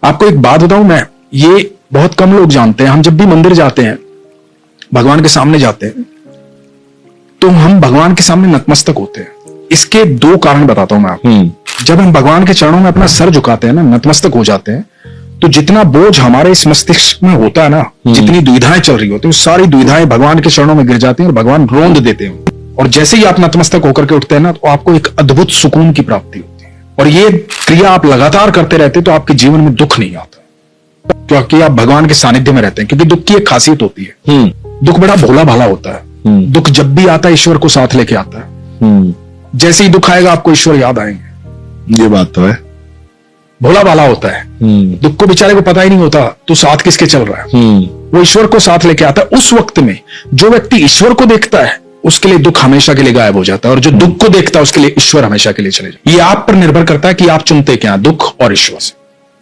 आपको एक बात बताऊं मैं, ये बहुत कम लोग जानते हैं। हम जब भी मंदिर जाते हैं, भगवान के सामने जाते हैं, तो हम भगवान के सामने नतमस्तक होते हैं। इसके दो कारण बताता हूं मैं आपको। जब हम भगवान के चरणों में अपना सर झुकाते हैं ना, नतमस्तक हो जाते हैं, तो जितना बोझ हमारे इस मस्तिष्क में होता है ना, जितनी दुविधाएं चल रही होती है, सारी दुविधाएं भगवान के चरणों में गिर जाती हैं और भगवान रोंद देते हैं। और जैसे ही आप नतमस्तक होकर के उठते हैं ना, तो आपको एक अद्भुत सुकून की प्राप्ति होती है। और ये क्रिया आप लगातार करते रहते तो आपके जीवन में दुख नहीं आता, क्योंकि आप भगवान के सानिध्य में रहते हैं। क्योंकि दुख की एक खासियत होती है, दुख बड़ा भोला भाला होता है। दुख जब भी आता है ईश्वर को साथ लेके आता है। जैसे ही दुख आएगा आपको ईश्वर याद आएंगे। ये बात तो है। भोला भाला होता है, दुख को बेचारे को पता ही नहीं होता तो साथ किसके चल रहा है। वो ईश्वर को साथ लेके आता है। उस वक्त में जो व्यक्ति ईश्वर को देखता है उसके लिए दुख हमेशा के लिए गायब हो जाता है, और जो दुख को देखता है उसके लिए ईश्वर हमेशा के लिए चले जाता है। ये आप पर निर्भर करता है कि आप चुनते क्या, दुख और ईश्वर से।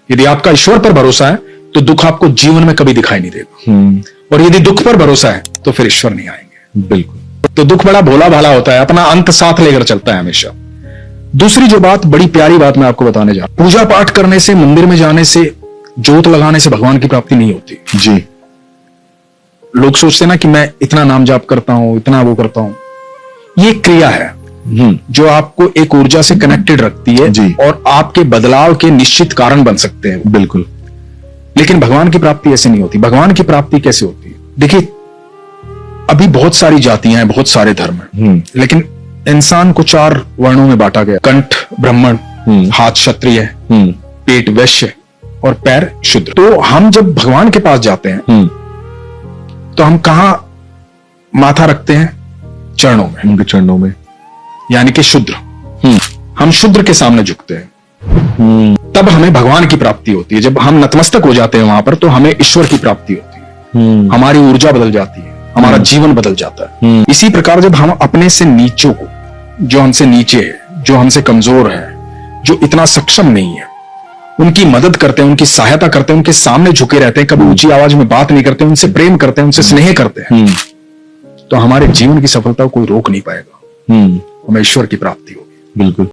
यदि आपका ईश्वर पर भरोसा है तो दुख आपको जीवन में कभी दिखाई नहीं देगा, और यदि दुख पर भरोसा है तो फिर ईश्वर नहीं आएंगे। बिल्कुल। तो दुख बड़ा भोला भाला होता है, अपना अंत साथ लेकर चलता है हमेशा। दूसरी जो बात, बड़ी प्यारी बात मैं आपको बताने जा रहा हूं, पूजा पाठ करने से, मंदिर में जाने से, जोत लगाने से भगवान की प्राप्ति नहीं होती जी। लोग सोचते हैं ना कि मैं इतना नाम जाप करता हूं, इतना वो करता हूं। ये क्रिया है जो आपको एक ऊर्जा से कनेक्टेड रखती है जी। और आपके बदलाव के निश्चित कारण बन सकते हैं। बिल्कुल। लेकिन भगवान की प्राप्ति ऐसे नहीं होती। भगवान की प्राप्ति कैसे होती है? देखिए, अभी बहुत सारी जातियां हैं, बहुत सारे धर्म हैं, लेकिन इंसान को 4 वर्णों में बांटा गया। कंठ ब्राह्मण, हाथ क्षत्रिय, पेट वैश्य और पैर शूद्र। तो हम जब भगवान के पास जाते हैं तो हम कहां माथा रखते हैं? चरणों में, उनके चरणों में, यानी कि शूद्र। हम शूद्र के सामने झुकते हैं, तब हमें भगवान की प्राप्ति होती है। जब हम नतमस्तक हो जाते हैं वहां पर, तो हमें ईश्वर की प्राप्ति होती है। हमारी ऊर्जा बदल जाती है, हमारा जीवन बदल जाता है। इसी प्रकार जब हम अपने से नीचों को, जो हमसे नीचे है, जो हमसे कमजोर है, जो इतना सक्षम नहीं है, उनकी मदद करते हैं, उनकी सहायता करते हैं, उनके सामने झुके रहते हैं, कभी ऊंची आवाज में बात नहीं करते, उनसे प्रेम करते हैं, उनसे स्नेह करते हैं, तो हमारे जीवन की सफलता को कोई रोक नहीं पाएगा। हमें ईश्वर की प्राप्ति होगी। बिल्कुल।